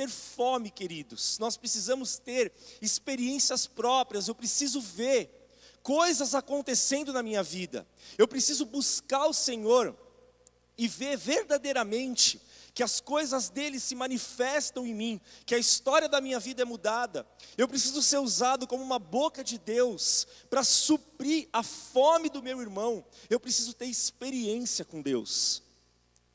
ter fome, queridos. Nós precisamos ter experiências próprias. Eu preciso ver coisas acontecendo na minha vida. Eu preciso buscar o Senhor e ver verdadeiramente que as coisas dele se manifestam em mim, que a história da minha vida é mudada. Eu preciso ser usado como uma boca de Deus para suprir a fome do meu irmão. Eu preciso ter experiência com Deus.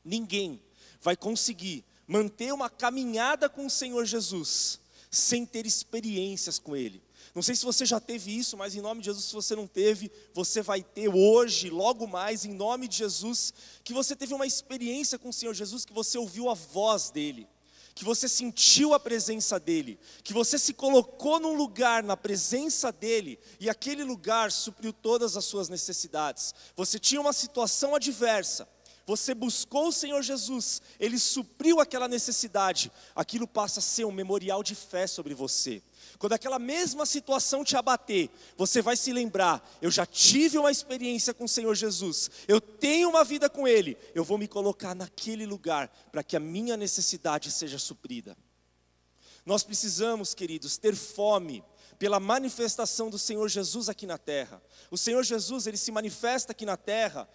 Ninguém vai conseguir manter uma caminhada com o Senhor Jesus sem ter experiências com Ele. Não sei se você já teve isso, mas em nome de Jesus, se você não teve, você vai ter hoje, logo mais, em nome de Jesus, que você teve uma experiência com o Senhor Jesus, que você ouviu a voz dEle, que você sentiu a presença dEle, que você se colocou num lugar na presença dEle, e aquele lugar supriu todas as suas necessidades. Você tinha uma situação adversa, você buscou o Senhor Jesus, Ele supriu aquela necessidade, aquilo passa a ser um memorial de fé sobre você. Quando aquela mesma situação te abater, você vai se lembrar, eu já tive uma experiência com o Senhor Jesus, eu tenho uma vida com Ele, eu vou me colocar naquele lugar, para que a minha necessidade seja suprida. Nós precisamos, queridos, ter fome pela manifestação do Senhor Jesus aqui na terra. O Senhor Jesus, Ele se manifesta aqui na terra,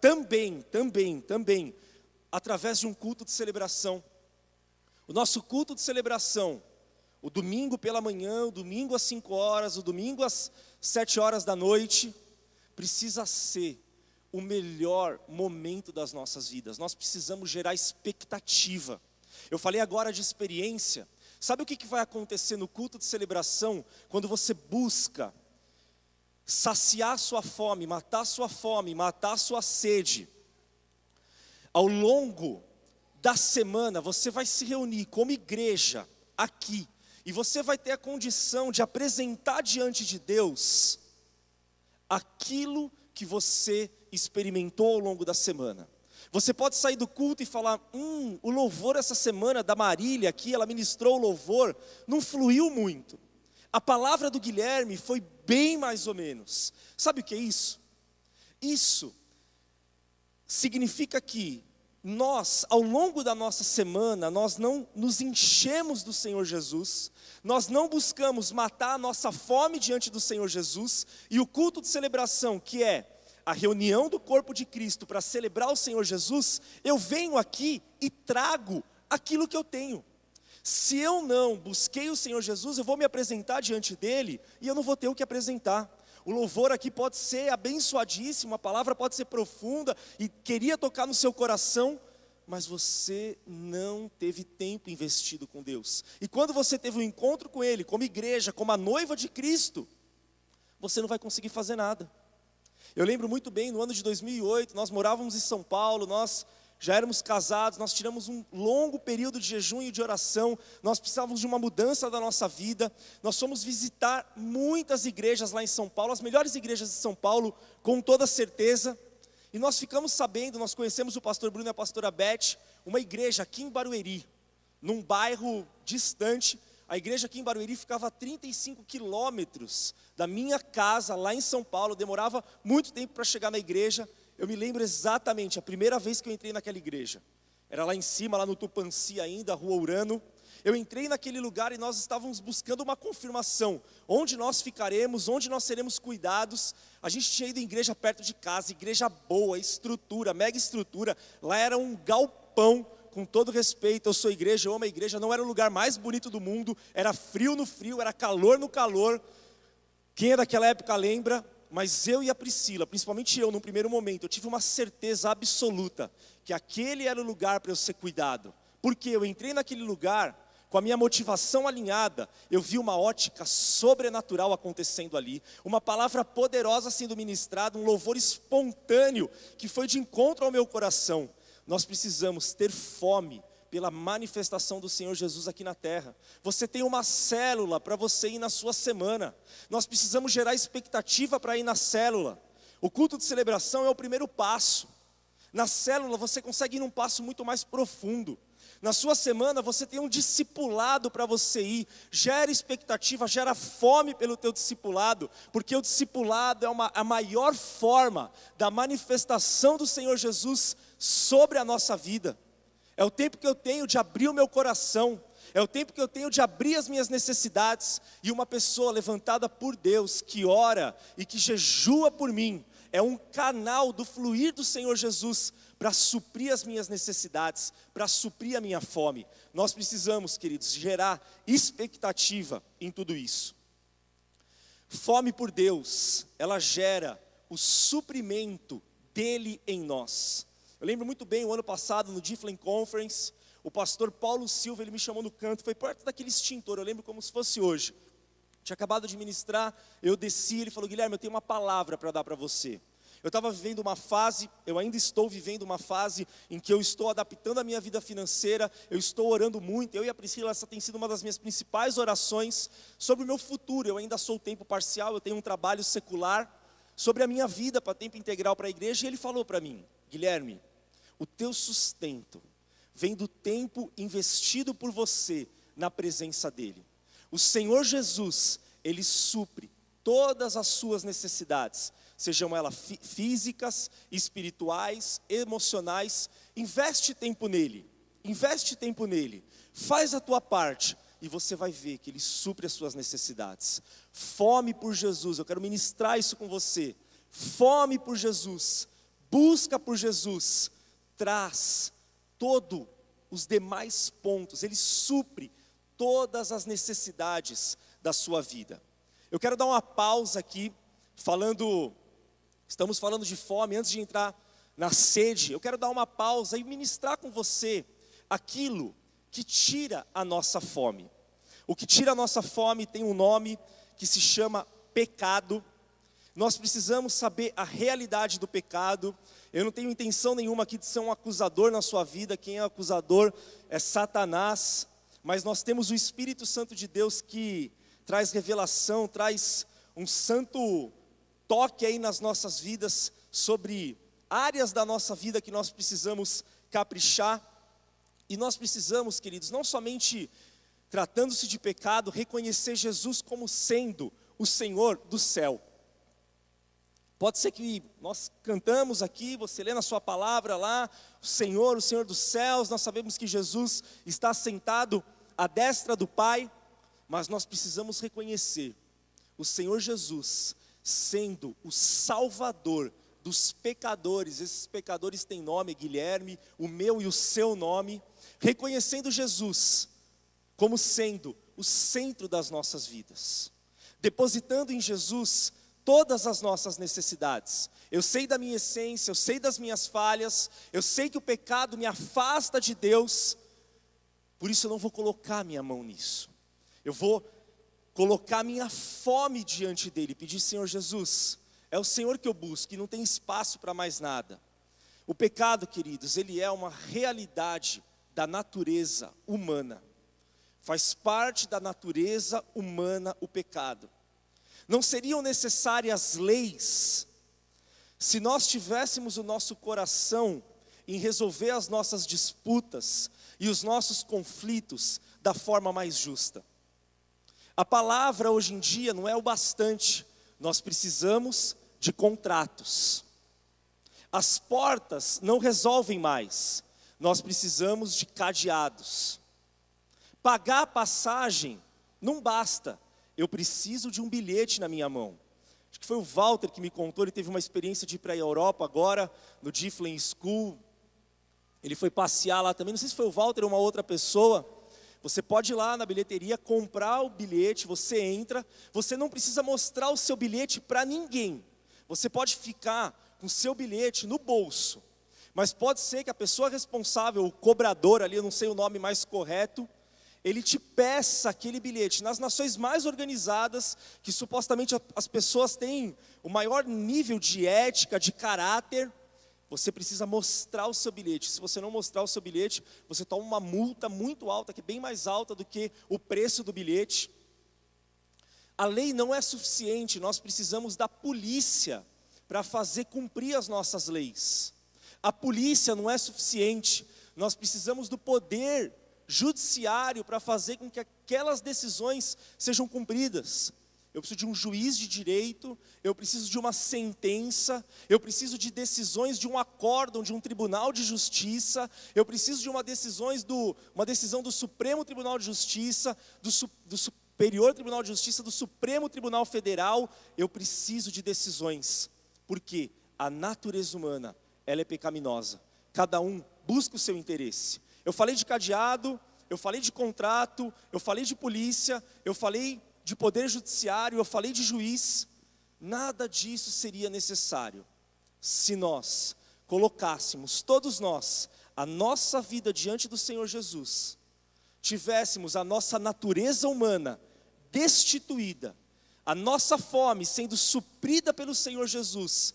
também, através de um culto de celebração. O nosso culto de celebração, o domingo pela manhã, o domingo às 5 horas, o domingo às 7 horas da noite, precisa ser o melhor momento das nossas vidas. Nós precisamos gerar expectativa. Eu falei agora de experiência. Sabe o que vai acontecer no culto de celebração, quando você busca saciar sua fome, matar a sua sede? Ao longo da semana, você vai se reunir como igreja aqui, e você vai ter a condição de apresentar diante de Deus aquilo que você experimentou ao longo da semana. Você pode sair do culto e falar, o louvor essa semana da Marília aqui, ela ministrou o louvor, não fluiu muito. A palavra do Guilherme foi bem mais ou menos. Sabe o que é isso? Isso significa que nós, ao longo da nossa semana, nós não nos enchemos do Senhor Jesus, nós não buscamos matar a nossa fome diante do Senhor Jesus, e o culto de celebração, que é a reunião do corpo de Cristo para celebrar o Senhor Jesus, eu venho aqui e trago aquilo que eu tenho. Se eu não busquei o Senhor Jesus, eu vou me apresentar diante dele e eu não vou ter o que apresentar. O louvor aqui pode ser abençoadíssimo, a palavra pode ser profunda e queria tocar no seu coração, mas você não teve tempo investido com Deus. E quando você teve um encontro com Ele, como igreja, como a noiva de Cristo, você não vai conseguir fazer nada. Eu lembro muito bem, no ano de 2008, nós morávamos em São Paulo, nós já éramos casados, nós tiramos um longo período de jejum e de oração, nós precisávamos de uma mudança da nossa vida, nós fomos visitar muitas igrejas lá em São Paulo, as melhores igrejas de São Paulo, com toda certeza, e nós ficamos sabendo, nós conhecemos o pastor Bruno e a pastora Beth, uma igreja aqui em Barueri, num bairro distante. A igreja aqui em Barueri ficava a 35 quilômetros da minha casa, lá em São Paulo, demorava muito tempo para chegar na igreja. Eu me lembro exatamente, a primeira vez que eu entrei naquela igreja, era lá em cima, lá no Tupanci ainda, Rua Urano. Eu entrei naquele lugar e nós estávamos buscando uma confirmação, onde nós ficaremos, onde nós seremos cuidados. A gente tinha ido em igreja perto de casa, igreja boa, estrutura, mega estrutura, lá era um galpão. Com todo respeito, eu sou igreja, eu amo a igreja, não era o lugar mais bonito do mundo, era frio no frio, era calor no calor. Quem é daquela época lembra, mas eu e a Priscila, principalmente eu, no primeiro momento, eu tive uma certeza absoluta, que aquele era o lugar para eu ser cuidado. Porque eu entrei naquele lugar, com a minha motivação alinhada, eu vi uma ótica sobrenatural acontecendo ali, uma palavra poderosa sendo ministrada, um louvor espontâneo, que foi de encontro ao meu coração. Nós precisamos ter fome pela manifestação do Senhor Jesus aqui na terra. Você tem uma célula para você ir na sua semana. Nós precisamos gerar expectativa para ir na célula. O culto de celebração é o primeiro passo. Na célula você consegue ir num passo muito mais profundo. Na sua semana você tem um discipulado para você ir. Gera expectativa, gera fome pelo teu discipulado, porque o discipulado é a maior forma da manifestação do Senhor Jesus sobre a nossa vida. É o tempo que eu tenho de abrir o meu coração, é o tempo que eu tenho de abrir as minhas necessidades, e uma pessoa levantada por Deus, que ora e que jejua por mim, é um canal do fluir do Senhor Jesus, para suprir as minhas necessidades, para suprir a minha fome. Nós precisamos, queridos, gerar expectativa em tudo isso. Fome por Deus, ela gera o suprimento dele em nós. Eu lembro muito bem, o ano passado, no Difflin Conference, o pastor Paulo Silva, ele me chamou no canto, foi perto daquele extintor, eu lembro como se fosse hoje. Tinha acabado de ministrar, eu desci, ele falou: Guilherme, eu tenho uma palavra para dar para você. Eu estava vivendo uma fase, eu ainda estou vivendo uma fase em que eu estou adaptando a minha vida financeira, eu estou orando muito, eu e a Priscila, essa tem sido uma das minhas principais orações sobre o meu futuro. Eu ainda sou tempo parcial, eu tenho um trabalho secular, sobre a minha vida para tempo integral para a igreja, e ele falou para mim: Guilherme, o teu sustento vem do tempo investido por você na presença dele. O Senhor Jesus, ele supre todas as suas necessidades, sejam elas físicas, espirituais, emocionais. Investe tempo nele, faz a tua parte, e você vai ver que ele supre as suas necessidades. Fome por Jesus, eu quero ministrar isso com você. Fome por Jesus, busca por Jesus, traz todos os demais pontos, ele supre todas as necessidades da sua vida. Eu quero dar uma pausa aqui, estamos falando de fome, antes de entrar na sede, eu quero dar uma pausa e ministrar com você aquilo que tira a nossa fome. O que tira a nossa fome tem um nome que se chama pecado. Nós precisamos saber a realidade do pecado. Eu não tenho intenção nenhuma aqui de ser um acusador na sua vida. Quem é acusador é Satanás. Mas nós temos o Espírito Santo de Deus que traz revelação, traz um santo toque aí nas nossas vidas, sobre áreas da nossa vida que nós precisamos caprichar. E nós precisamos, queridos, não somente tratando-se de pecado, reconhecer Jesus como sendo o Senhor do céu. Pode ser que nós cantamos aqui, você lê na sua palavra lá, o Senhor dos céus, nós sabemos que Jesus está sentado à destra do Pai, mas nós precisamos reconhecer o Senhor Jesus sendo o Salvador dos pecadores. Esses pecadores têm nome, Guilherme, o meu e o seu nome, reconhecendo Jesus como sendo o centro das nossas vidas, depositando em Jesus todas as nossas necessidades. Eu sei da minha essência, eu sei das minhas falhas, eu sei que o pecado me afasta de Deus, por isso eu não vou colocar minha mão nisso. Eu vou colocar minha fome diante dele, pedir: Senhor Jesus, é o Senhor que eu busco, e não tem espaço para mais nada. O pecado, queridos, ele é uma realidade da natureza humana. Faz parte da natureza humana o pecado. Não seriam necessárias leis se nós tivéssemos o nosso coração em resolver as nossas disputas e os nossos conflitos da forma mais justa. A palavra hoje em dia não é o bastante, nós precisamos de contratos. As portas não resolvem mais, nós precisamos de cadeados. Pagar a passagem não basta, eu preciso de um bilhete na minha mão. Acho que foi o Walter que me contou, ele teve uma experiência de ir para a Europa agora, no Difflin School. Ele foi passear lá também, não sei se foi o Walter ou uma outra pessoa. Você pode ir lá na bilheteria, comprar o bilhete, você entra, você não precisa mostrar o seu bilhete para ninguém. Você pode ficar com o seu bilhete no bolso, mas pode ser que a pessoa responsável, o cobrador ali, eu não sei o nome mais correto, ele te peça aquele bilhete. Nas nações mais organizadas, que supostamente as pessoas têm o maior nível de ética, de caráter, você precisa mostrar o seu bilhete. Se você não mostrar o seu bilhete, você toma uma multa muito alta, que é bem mais alta do que o preço do bilhete. A lei não é suficiente, nós precisamos da polícia para fazer cumprir as nossas leis. A polícia não é suficiente, nós precisamos do poder judiciário para fazer com que aquelas decisões sejam cumpridas. eu preciso de um juiz de direito, eu preciso de uma sentença, eu preciso de decisões de um acórdão, de um tribunal de justiça, eu preciso de uma decisão do Supremo Tribunal de Justiça, do Superior Tribunal de Justiça, do Supremo Tribunal Federal. Eu preciso de decisões, porque a natureza humana, ela é pecaminosa. Cada um busca o seu interesse. Eu falei de cadeado, eu falei de contrato, eu falei de polícia, eu falei de poder judiciário, eu falei de juiz. Nada disso seria necessário se nós colocássemos, todos nós, a nossa vida diante do Senhor Jesus, tivéssemos a nossa natureza humana destituída, a nossa fome sendo suprida pelo Senhor Jesus.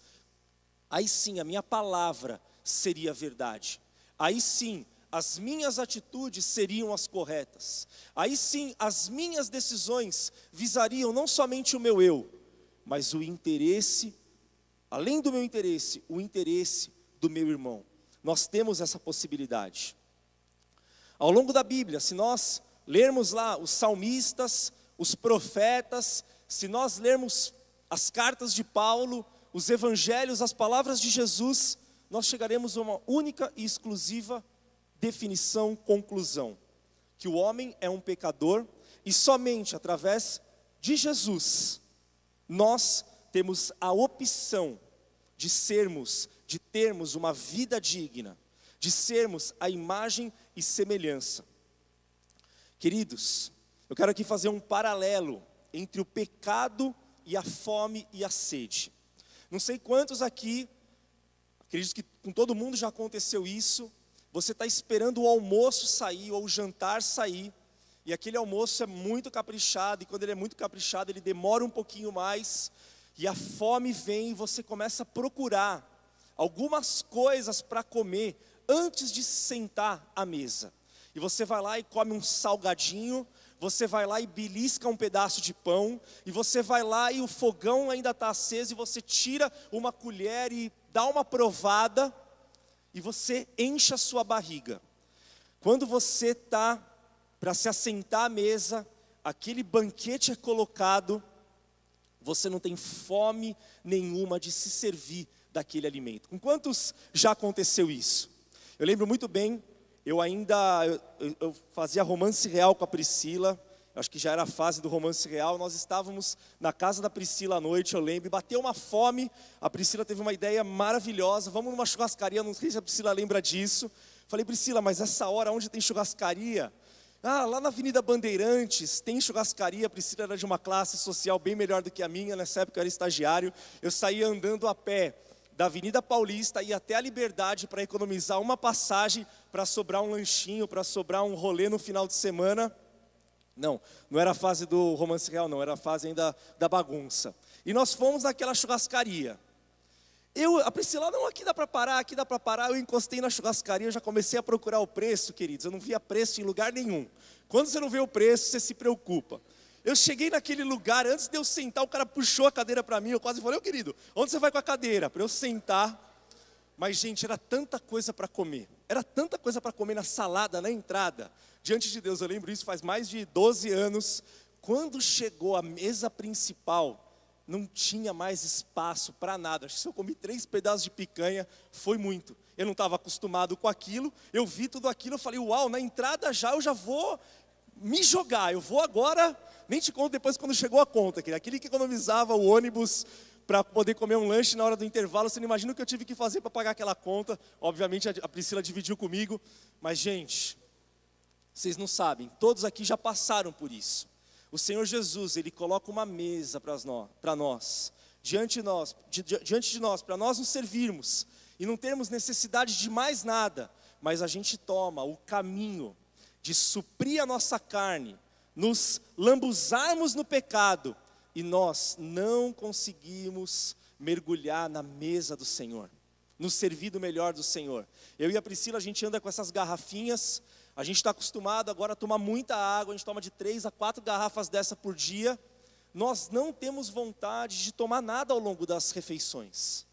Aí sim a minha palavra seria verdade, aí sim as minhas atitudes seriam as corretas, aí sim as minhas decisões visariam não somente o meu eu, mas o interesse, além do meu interesse, o interesse do meu irmão. Nós temos essa possibilidade. Ao longo da Bíblia, se nós lermos lá os salmistas, os profetas, se nós lermos as cartas de Paulo, os evangelhos, as palavras de Jesus, nós chegaremos a uma única e exclusiva definição, conclusão: que o homem é um pecador e somente através de Jesus nós temos a opção de termos uma vida digna, de sermos a imagem e semelhança. Queridos, eu quero aqui fazer um paralelo entre o pecado e a fome e a sede. Não sei quantos aqui, acredito que com todo mundo já aconteceu isso. Você está esperando o almoço sair ou o jantar sair, e aquele almoço é muito caprichado, e quando ele é muito caprichado, ele demora um pouquinho mais, e a fome vem e você começa a procurar algumas coisas para comer antes de sentar à mesa. E você vai lá e come um salgadinho, você vai lá e belisca um pedaço de pão, e você vai lá e o fogão ainda está aceso, e você tira uma colher e dá uma provada, e você enche a sua barriga. Quando você está para se assentar à mesa, aquele banquete é colocado, você não tem fome nenhuma de se servir daquele alimento. Com quantos já aconteceu isso? Eu lembro muito bem, eu fazia romance real com a Priscila, acho que já era a fase do romance real. Nós estávamos na casa da Priscila à noite, eu lembro, e bateu uma fome. A Priscila teve uma ideia maravilhosa: vamos numa churrascaria, não sei se a Priscila lembra disso. Falei: Priscila, mas essa hora onde tem churrascaria? Ah, lá na Avenida Bandeirantes tem churrascaria. A Priscila era de uma classe social bem melhor do que a minha, nessa época eu era estagiário. Eu saía andando a pé da Avenida Paulista, ia até a Liberdade para economizar uma passagem, para sobrar um lanchinho, para sobrar um rolê no final de semana. Não era a fase do romance real, não, era a fase ainda da bagunça. E nós fomos naquela churrascaria. A Priscila: não, aqui dá para parar, Eu encostei na churrascaria, eu já comecei a procurar o preço, queridos. Eu não via preço em lugar nenhum. Quando você não vê o preço, você se preocupa. Eu cheguei naquele lugar, antes de eu sentar, o cara puxou a cadeira para mim, eu quase falei: ô querido, onde você vai com a cadeira? Para eu sentar. Mas gente, era tanta coisa para comer. Era tanta coisa para comer na salada, na entrada. Diante de Deus, eu lembro isso faz mais de 12 anos. Quando chegou a mesa principal, não tinha mais espaço para nada. Acho que se eu comi 3 pedaços de picanha, foi muito. Eu não estava acostumado com aquilo. Eu vi tudo aquilo, eu falei: uau, na entrada eu já vou me jogar. Eu vou agora, nem te conto depois quando chegou a conta. Aquele que economizava o ônibus para poder comer um lanche na hora do intervalo, você não imagina o que eu tive que fazer para pagar aquela conta. Obviamente a Priscila dividiu comigo. Mas gente, vocês não sabem, todos aqui já passaram por isso. O Senhor Jesus, Ele coloca uma mesa para nós, diante de nós, para nós nos servirmos, e não termos necessidade de mais nada, mas a gente toma o caminho de suprir a nossa carne, nos lambuzarmos no pecado, e nós não conseguimos mergulhar na mesa do Senhor, nos servir do melhor do Senhor. Eu e a Priscila, a gente anda com essas garrafinhas. A gente está acostumado agora a tomar muita água, a gente toma de 3 a 4 garrafas dessa por dia. Nós não temos vontade de tomar nada ao longo das refeições.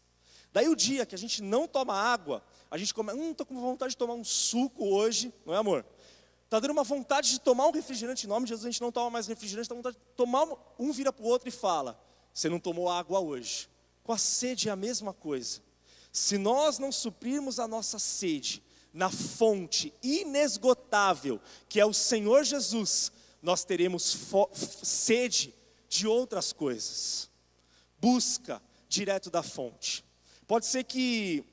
Daí o dia que a gente não toma água, a gente come: estou com vontade de tomar um suco hoje, não é, amor? Está dando uma vontade de tomar um refrigerante. Em nome de Jesus, a gente não toma mais refrigerante. Está vontade de tomar, um vira para o outro e fala: você não tomou água hoje. Com a sede é a mesma coisa. Se nós não suprirmos a nossa sede na fonte inesgotável, que é o Senhor Jesus, nós teremos sede de outras coisas. Busca direto da fonte. Pode ser que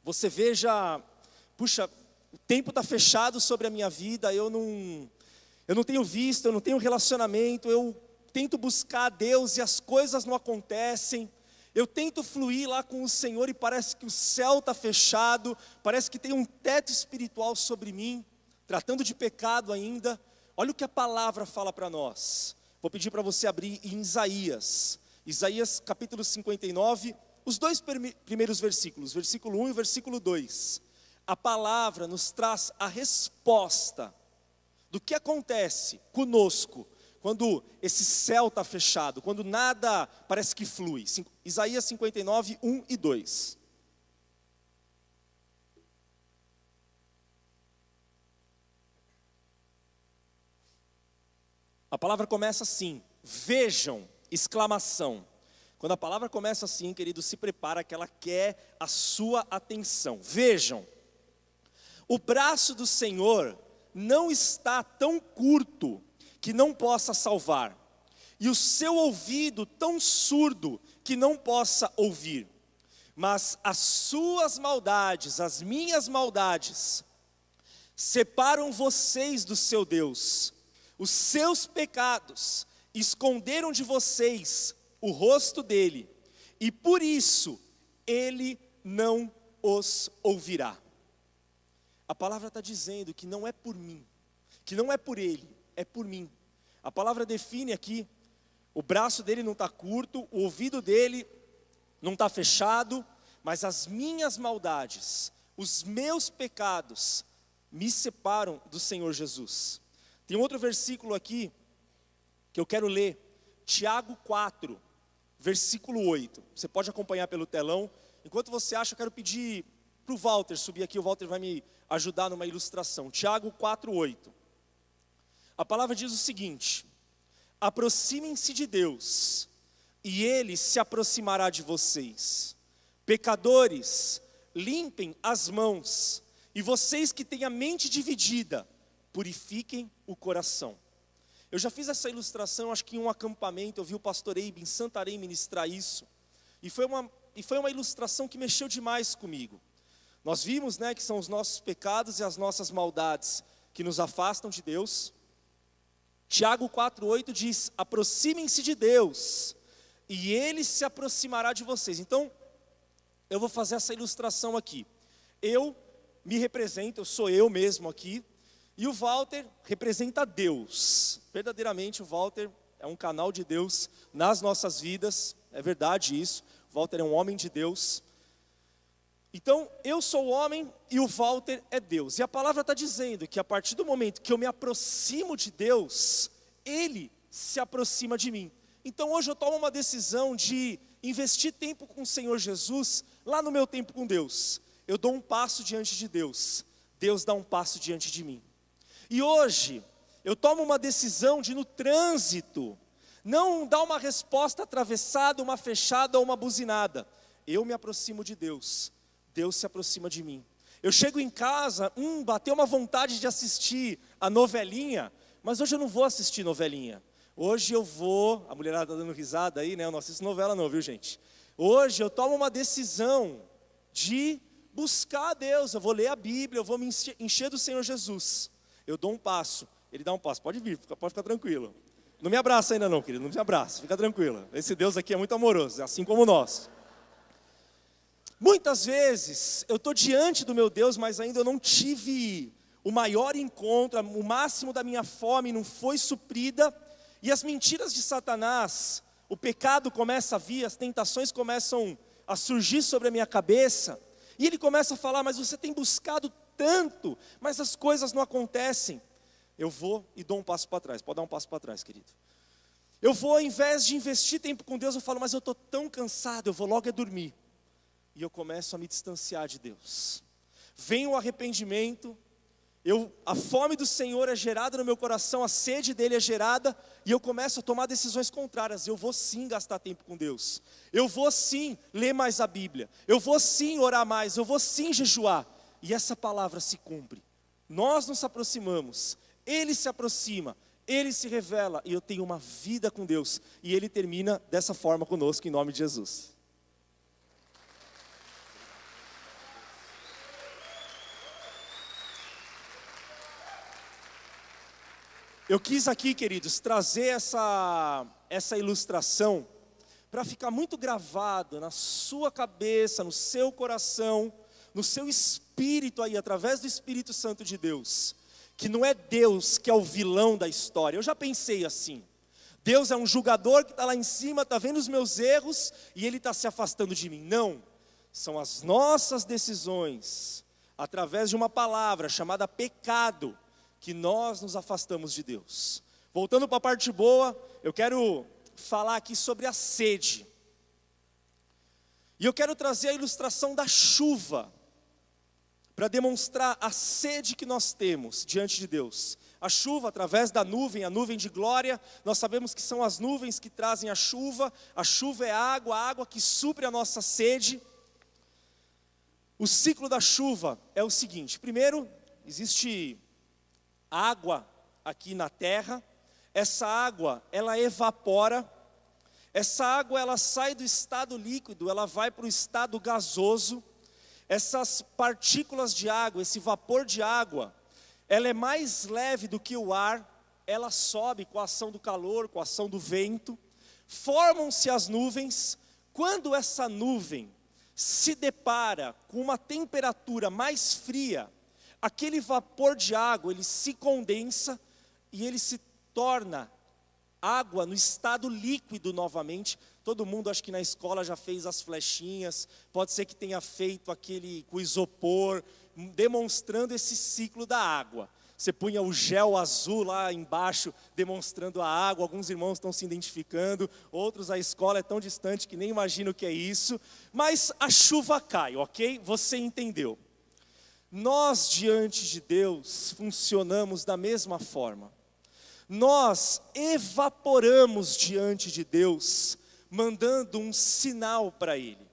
você veja, puxa, o tempo está fechado sobre a minha vida, eu não tenho visto, eu não tenho relacionamento, eu tento buscar a Deus e as coisas não acontecem. Eu tento fluir lá com o Senhor e parece que o céu está fechado, parece que tem um teto espiritual sobre mim, tratando de pecado ainda. Olha o que a palavra fala para nós. Vou pedir para você abrir em Isaías capítulo 59, os dois primeiros versículos, versículo 1 e versículo 2. A palavra nos traz a resposta do que acontece conosco quando esse céu está fechado, quando nada parece que flui. Isaías 59, 1 e 2. A palavra começa assim: vejam, exclamação. Quando a palavra começa assim, querido, se prepara que ela quer a sua atenção. Vejam, o braço do Senhor não está tão curto que não possa salvar, e o seu ouvido tão surdo que não possa ouvir. Mas as suas maldades, as minhas maldades, separam vocês do seu Deus. Os seus pecados esconderam de vocês o rosto dele, e por isso ele não os ouvirá. A palavra está dizendo que não é por mim, que não é por ele, é por mim. A palavra define aqui: o braço dele não está curto, o ouvido dele não está fechado, mas as minhas maldades, os meus pecados me separam do Senhor Jesus. Tem outro versículo aqui que eu quero ler, Tiago 4, versículo 8. Você pode acompanhar pelo telão. Enquanto você acha, eu quero pedir para o Walter subir aqui. O Walter vai me ajudar numa ilustração. Tiago 4, 8. A palavra diz o seguinte: aproximem-se de Deus, e Ele se aproximará de vocês. Pecadores, limpem as mãos, e vocês que têm a mente dividida, purifiquem o coração. Eu já fiz essa ilustração, acho que em um acampamento, eu vi o pastor Eibe em Santarém ministrar isso, e foi uma ilustração que mexeu demais comigo. Nós vimos, que são os nossos pecados e as nossas maldades que nos afastam de Deus. Tiago 4,8 diz: aproximem-se de Deus, e Ele se aproximará de vocês. Então, eu vou fazer essa ilustração aqui. Eu me represento, eu sou eu mesmo aqui, e o Walter representa Deus. Verdadeiramente o Walter é um canal de Deus nas nossas vidas, é verdade isso. O Walter é um homem de Deus. Então, eu sou o homem e o Walter é Deus. E a palavra está dizendo que a partir do momento que eu me aproximo de Deus, Ele se aproxima de mim. Então hoje eu tomo uma decisão de investir tempo com o Senhor Jesus, lá no meu tempo com Deus. Eu dou um passo diante de Deus, Deus dá um passo diante de mim. E hoje, eu tomo uma decisão de no trânsito, não dar uma resposta atravessada, uma fechada ou uma buzinada. Eu me aproximo de Deus, Deus se aproxima de mim. Eu chego em casa, bateu uma vontade de assistir a novelinha, mas hoje eu não vou assistir novelinha. Hoje eu vou, a mulherada está dando risada aí, eu não assisto novela não, viu gente? Hoje eu tomo uma decisão de buscar a Deus, eu vou ler a Bíblia, eu vou me encher do Senhor Jesus. Eu dou um passo, Ele dá um passo, pode vir, pode ficar tranquilo. Não me abraça ainda não, querido, não me abraça, fica tranquilo. Esse Deus aqui é muito amoroso, assim como nós. Muitas vezes eu estou diante do meu Deus, mas ainda eu não tive o maior encontro, o máximo da minha fome não foi suprida, e as mentiras de Satanás, o pecado começa a vir, as tentações começam a surgir sobre a minha cabeça, e ele começa a falar: mas você tem buscado tanto, mas as coisas não acontecem. Eu vou e dou um passo para trás, pode dar um passo para trás, querido. Eu vou, ao invés de investir tempo com Deus, eu falo: mas eu estou tão cansado, eu vou logo dormir. E eu começo a me distanciar de Deus. Vem o arrependimento, A fome do Senhor é gerada no meu coração, a sede dele é gerada, e eu começo a tomar decisões contrárias. Eu vou sim gastar tempo com Deus, eu vou sim ler mais a Bíblia, eu vou sim orar mais, eu vou sim jejuar, e essa palavra se cumpre. Nós nos aproximamos, Ele se aproxima, Ele se revela, e eu tenho uma vida com Deus, e Ele termina dessa forma conosco, em nome de Jesus. Eu quis aqui, queridos, trazer essa ilustração para ficar muito gravado na sua cabeça, no seu coração, no seu espírito aí, através do Espírito Santo de Deus, que não é Deus que é o vilão da história. Eu já pensei assim, Deus é um julgador que está lá em cima, está vendo os meus erros e Ele está se afastando de mim. Não, são as nossas decisões, através de uma palavra chamada pecado, que nós nos afastamos de Deus. Voltando para a parte boa, eu quero falar aqui sobre a sede. E eu quero trazer a ilustração da chuva, para demonstrar a sede que nós temos diante de Deus. A chuva, através da nuvem, a nuvem de glória, nós sabemos que são as nuvens que trazem a chuva é a água que supre a nossa sede. O ciclo da chuva é o seguinte: primeiro, existe água aqui na terra, essa água ela evapora, essa água ela sai do estado líquido, ela vai para o estado gasoso. Essas partículas de água, esse vapor de água, ela é mais leve do que o ar, ela sobe com a ação do calor, com a ação do vento, formam-se as nuvens. Quando essa nuvem se depara com uma temperatura mais fria, aquele vapor de água, ele se condensa e ele se torna água no estado líquido novamente. Todo mundo, acho que na escola já fez as flechinhas, pode ser que tenha feito aquele com isopor, demonstrando esse ciclo da água. Você punha o gel azul lá embaixo, demonstrando a água. Alguns irmãos estão se identificando, outros a escola é tão distante que nem imagino o que é isso. Mas a chuva cai, ok? Você entendeu. Nós, diante de Deus, funcionamos da mesma forma. Nós evaporamos diante de Deus, mandando um sinal para Ele.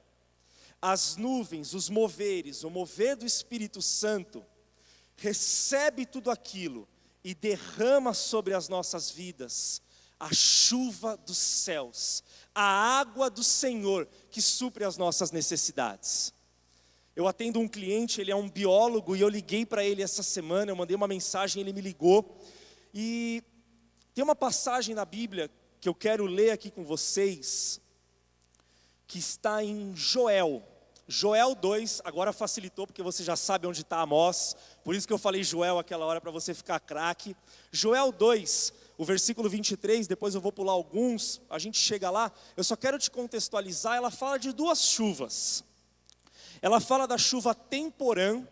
As nuvens, os moveres, o mover do Espírito Santo, recebe tudo aquilo e derrama sobre as nossas vidas a chuva dos céus, a água do Senhor que supre as nossas necessidades. Eu atendo um cliente, ele é um biólogo, e eu liguei para ele essa semana, eu mandei uma mensagem, ele me ligou, e tem uma passagem na Bíblia que eu quero ler aqui com vocês, que está em Joel 2, agora facilitou, porque você já sabe onde está Amós, por isso que eu falei Joel aquela hora, para você ficar craque. Joel 2, o versículo 23, depois eu vou pular alguns, a gente chega lá, eu só quero te contextualizar. Ela fala de duas chuvas. Ela fala da chuva temporã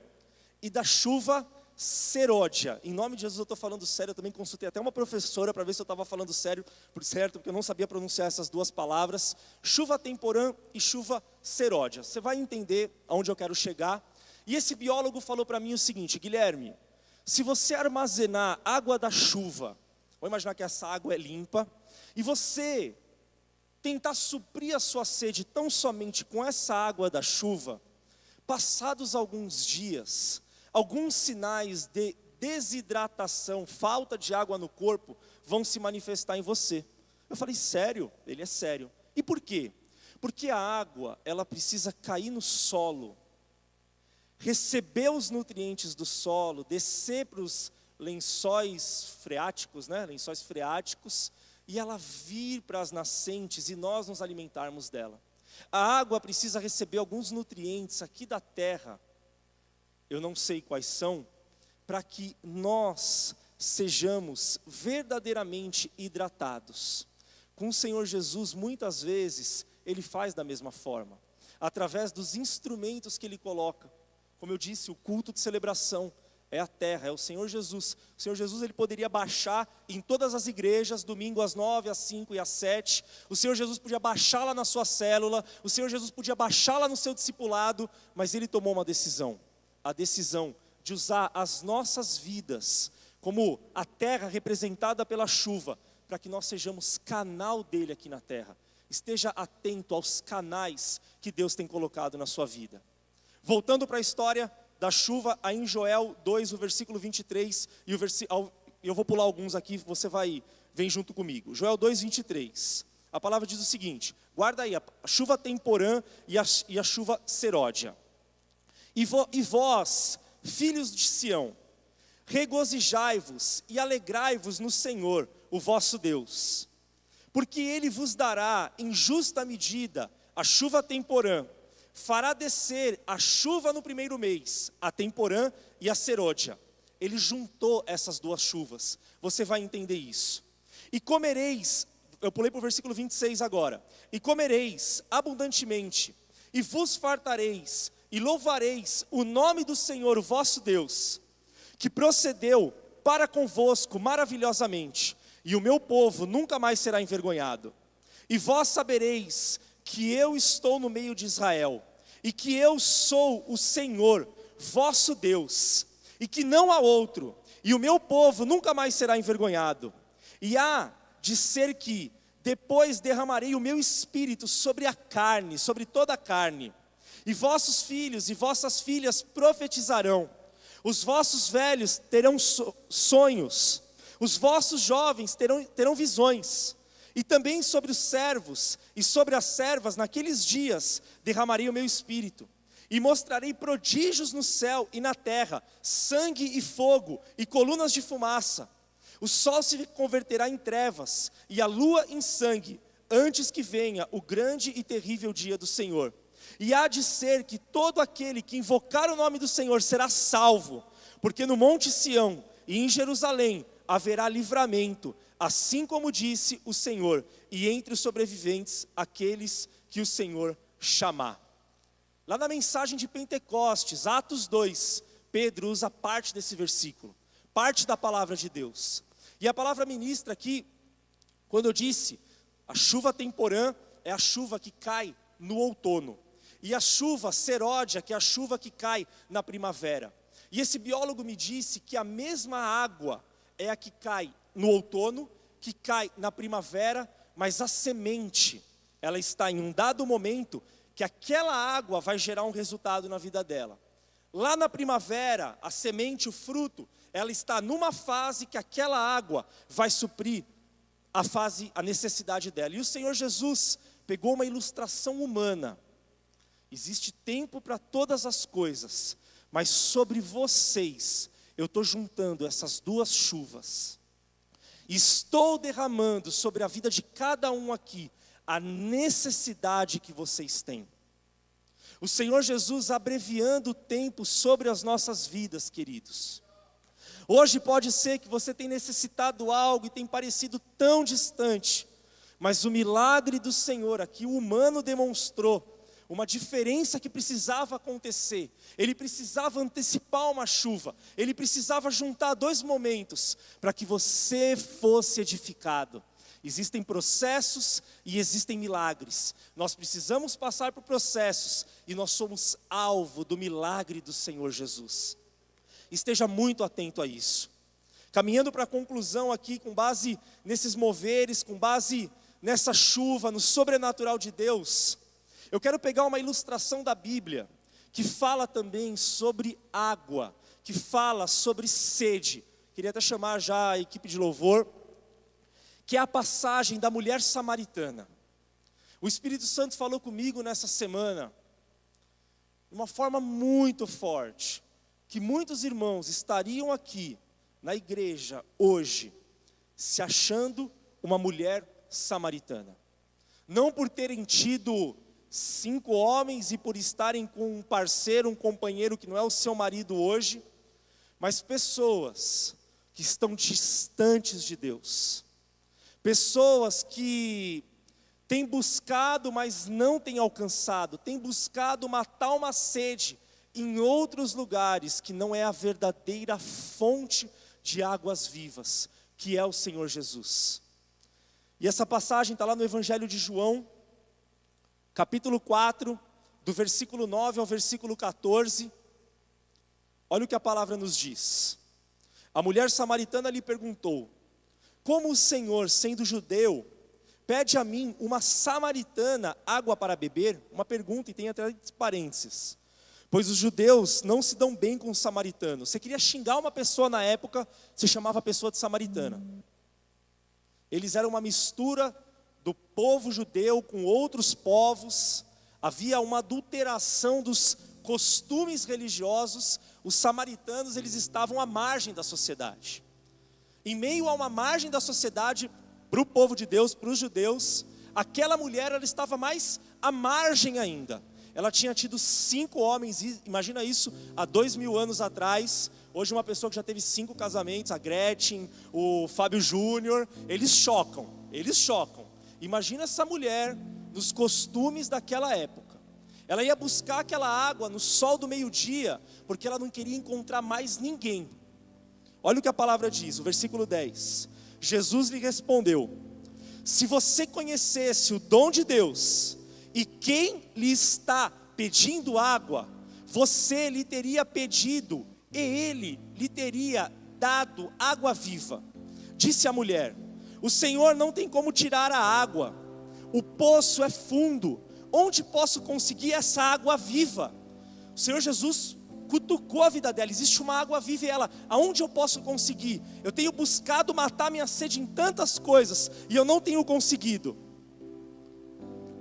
e da chuva seródia. Em nome de Jesus eu estou falando sério, eu também consultei até uma professora para ver se eu estava falando sério, por certo, porque eu não sabia pronunciar essas duas palavras. Chuva temporã e chuva seródia. Você vai entender aonde eu quero chegar. E esse biólogo falou para mim o seguinte: Guilherme, se você armazenar água da chuva, vou imaginar que essa água é limpa, e você tentar suprir a sua sede tão somente com essa água da chuva, passados alguns dias, alguns sinais de desidratação, falta de água no corpo, vão se manifestar em você. Eu falei, sério? Ele é sério. E por quê? Porque a água, ela precisa cair no solo, receber os nutrientes do solo, descer para os lençóis freáticos, lençóis freáticos, e ela vir para as nascentes e nós nos alimentarmos dela. A água precisa receber alguns nutrientes aqui da terra, eu não sei quais são, para que nós sejamos verdadeiramente hidratados. Com o Senhor Jesus, muitas vezes, Ele faz da mesma forma, através dos instrumentos que Ele coloca. Como eu disse, o culto de celebração é a terra, é o Senhor Jesus. O Senhor Jesus, Ele poderia baixar em todas as igrejas, domingo às 9, às 5 e às 7. O Senhor Jesus podia baixar lá na sua célula, o Senhor Jesus podia baixar lá no seu discipulado, mas Ele tomou uma decisão, a decisão de usar as nossas vidas como a terra representada pela chuva, para que nós sejamos canal dele aqui na terra. Esteja atento aos canais que Deus tem colocado na sua vida. Voltando para a história da chuva, aí em Joel 2, o versículo 23, eu vou pular alguns aqui, você vem junto comigo. Joel 2, 23. A palavra diz o seguinte, guarda aí, a chuva temporã e a chuva seródia. E vós, filhos de Sião, regozijai-vos e alegrai-vos no Senhor, o vosso Deus. Porque Ele vos dará em justa medida a chuva temporã, fará descer a chuva no primeiro mês, a temporã e a seródia. Ele juntou essas duas chuvas, você vai entender isso. E comereis, eu pulei para o versículo 26 agora. E comereis abundantemente, e vos fartareis, e louvareis o nome do Senhor, o vosso Deus, que procedeu para convosco maravilhosamente, e o meu povo nunca mais será envergonhado. E vós sabereis que eu estou no meio de Israel, e que eu sou o Senhor, vosso Deus, e que não há outro, e o meu povo nunca mais será envergonhado. E há de ser que depois derramarei o meu espírito sobre a carne, sobre toda a carne, e vossos filhos e vossas filhas profetizarão, os vossos velhos terão sonhos, os vossos jovens terão visões, e também sobre os servos e sobre as servas naqueles dias derramarei o meu espírito, e mostrarei prodígios no céu e na terra, sangue e fogo e colunas de fumaça. O sol se converterá em trevas e a lua em sangue, antes que venha o grande e terrível dia do Senhor. E há de ser que todo aquele que invocar o nome do Senhor será salvo, porque no monte Sião e em Jerusalém haverá livramento, assim como disse o Senhor, e entre os sobreviventes aqueles que o Senhor chamar. Lá na mensagem de Pentecostes, Atos 2, Pedro usa parte desse versículo, parte da palavra de Deus. E a palavra ministra aqui, quando eu disse, a chuva temporã é a chuva que cai no outono. E a chuva seródia, que é a chuva que cai na primavera. E esse biólogo me disse que a mesma água é a que cai no outono, que cai na primavera, mas a semente, ela está em um dado momento que aquela água vai gerar um resultado na vida dela. Lá na primavera, a semente, o fruto, ela está numa fase que aquela água vai suprir a necessidade dela. E o Senhor Jesus pegou uma ilustração humana. Existe tempo para todas as coisas, mas sobre vocês eu estou juntando essas duas chuvas. Estou derramando sobre a vida de cada um aqui a necessidade que vocês têm. O Senhor Jesus abreviando o tempo sobre as nossas vidas, queridos. Hoje pode ser que você tenha necessitado algo e tem parecido tão distante, mas o milagre do Senhor aqui, o humano demonstrou uma diferença que precisava acontecer. Ele precisava antecipar uma chuva, ele precisava juntar dois momentos para que você fosse edificado. Existem processos e existem milagres. Nós precisamos passar por processos e nós somos alvo do milagre do Senhor Jesus. Esteja muito atento a isso. Caminhando para a conclusão aqui, com base nesses moveres, com base nessa chuva, no sobrenatural de Deus, eu quero pegar uma ilustração da Bíblia, que fala também sobre água, que fala sobre sede. Queria até chamar já a equipe de louvor, que é a passagem da mulher samaritana. O Espírito Santo falou comigo nessa semana, de uma forma muito forte, que muitos irmãos estariam aqui, na igreja, hoje, se achando uma mulher samaritana. Não por terem tido 5 homens e por estarem com um parceiro, um companheiro que não é o seu marido hoje, mas pessoas que estão distantes de Deus. Pessoas que têm buscado, mas não têm alcançado, têm buscado matar uma sede em outros lugares, que não é a verdadeira fonte de águas vivas, que é o Senhor Jesus. E essa passagem está lá no Evangelho de João, capítulo 4, do versículo 9 ao versículo 14. Olha o que a palavra nos diz. A mulher samaritana lhe perguntou: como o Senhor, sendo judeu, pede a mim, uma samaritana, água para beber? Uma pergunta, e tem até parênteses. Pois os judeus não se dão bem com os samaritanos. Você queria xingar uma pessoa na época, você chamava a pessoa de samaritana. Eles eram uma mistura do povo judeu com outros povos. Havia uma adulteração dos costumes religiosos. Os samaritanos, eles estavam à margem da sociedade. Em meio a uma margem da sociedade, para o povo de Deus, para os judeus, aquela mulher, ela estava mais à margem ainda. Ela tinha tido 5 homens, imagina isso, há 2000 anos atrás. Hoje uma pessoa que já teve 5 casamentos, a Gretchen, o Fábio Júnior, eles chocam. Imagina essa mulher nos costumes daquela época. Ela ia buscar aquela água no sol do meio-dia, porque ela não queria encontrar mais ninguém. Olha o que a palavra diz, o versículo 10. Jesus lhe respondeu: se você conhecesse o dom de Deus e quem lhe está pedindo água, você lhe teria pedido e ele lhe teria dado água viva. Disse a mulher: o Senhor não tem como tirar a água, o poço é fundo, onde posso conseguir essa água viva? O Senhor Jesus cutucou a vida dela. Existe uma água viva, e ela: aonde eu posso conseguir? Eu tenho buscado matar minha sede em tantas coisas e eu não tenho conseguido.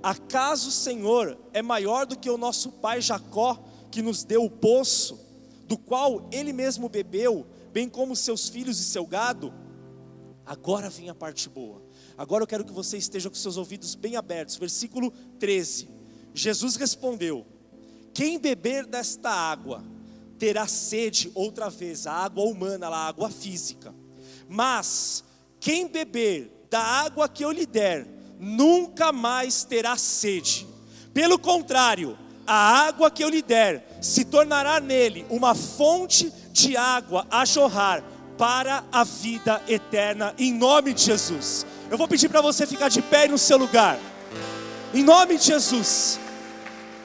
Acaso o Senhor é maior do que o nosso pai Jacó, que nos deu o poço, do qual ele mesmo bebeu, bem como seus filhos e seu gado? Agora vem a parte boa. Agora eu quero que você esteja com seus ouvidos bem abertos. Versículo 13. Jesus respondeu: quem beber desta água terá sede outra vez, a água humana, a água física. Mas quem beber da água que eu lhe der, nunca mais terá sede. Pelo contrário, a água que eu lhe der se tornará nele uma fonte de água a jorrar para a vida eterna, em nome de Jesus. Eu vou pedir para você ficar de pé no seu lugar. Em nome de Jesus,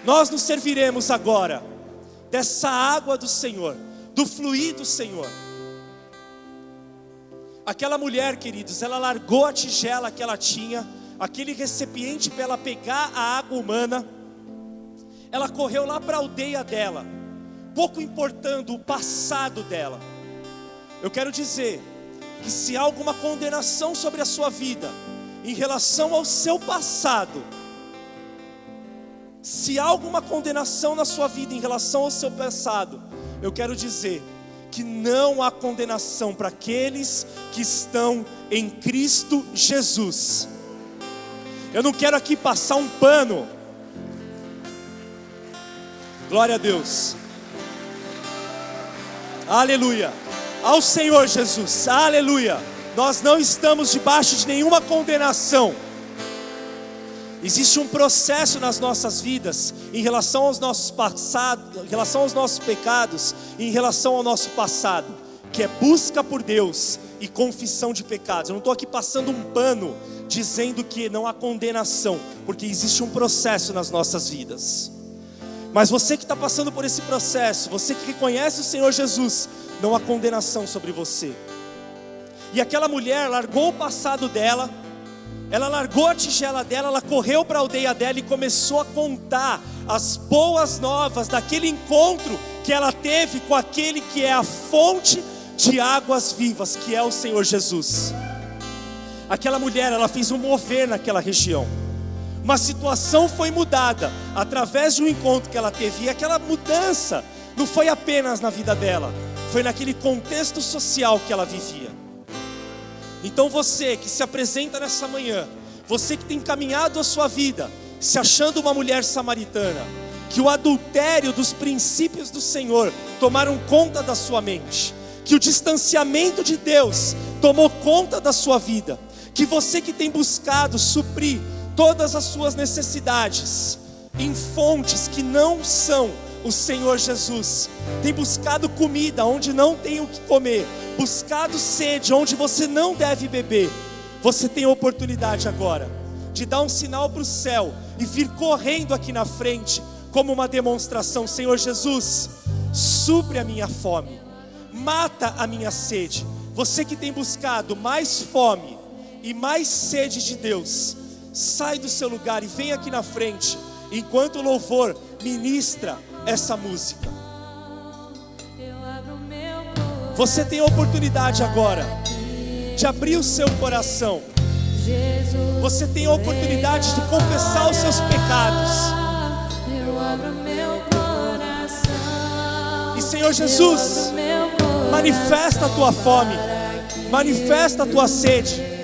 nós nos serviremos agora dessa água do Senhor, do fluir do Senhor. Aquela mulher, queridos, ela largou a tigela que ela tinha, aquele recipiente para ela pegar a água humana. Ela correu lá para a aldeia dela, pouco importando o passado dela. Eu quero dizer que se há alguma condenação sobre a sua vida em relação ao seu passado, se há alguma condenação na sua vida em relação ao seu passado, eu quero dizer que não há condenação para aqueles que estão em Cristo Jesus. Eu não quero aqui passar um pano. Glória a Deus. Aleluia. Ao Senhor Jesus. Aleluia. Nós não estamos debaixo de nenhuma condenação. Existe um processo nas nossas vidas em relação aos nossos passados, em relação aos nossos pecados, em relação ao nosso passado, que é busca por Deus e confissão de pecados. Eu não estou aqui passando um pano dizendo que não há condenação, porque existe um processo nas nossas vidas. Mas você que está passando por esse processo, você que reconhece o Senhor Jesus, não há condenação sobre você. E aquela mulher largou o passado dela, ela largou a tigela dela, ela correu para a aldeia dela e começou a contar as boas novas daquele encontro que ela teve com aquele que é a fonte de águas vivas, que é o Senhor Jesus. Aquela mulher, ela fez um mover naquela região. Uma situação foi mudada através de um encontro que ela teve. E aquela mudança não foi apenas na vida dela, foi naquele contexto social que ela vivia. Então você que se apresenta nessa manhã, você que tem caminhado a sua vida se achando uma mulher samaritana, que o adultério dos princípios do Senhor tomaram conta da sua mente, que o distanciamento de Deus tomou conta da sua vida, que você que tem buscado suprir todas as suas necessidades em fontes que não são o Senhor Jesus, tem buscado comida onde não tem o que comer, buscado sede onde você não deve beber, você tem a oportunidade agora de dar um sinal para o céu e vir correndo aqui na frente como uma demonstração. Senhor Jesus, supre a minha fome, mata a minha sede. Você que tem buscado mais fome e mais sede de Deus, sai do seu lugar e vem aqui na frente, enquanto o louvor ministra essa música. Você tem a oportunidade agora de abrir o seu coração. Você tem a oportunidade de confessar os seus pecados. E Senhor Jesus, manifesta a tua fome, manifesta a tua sede.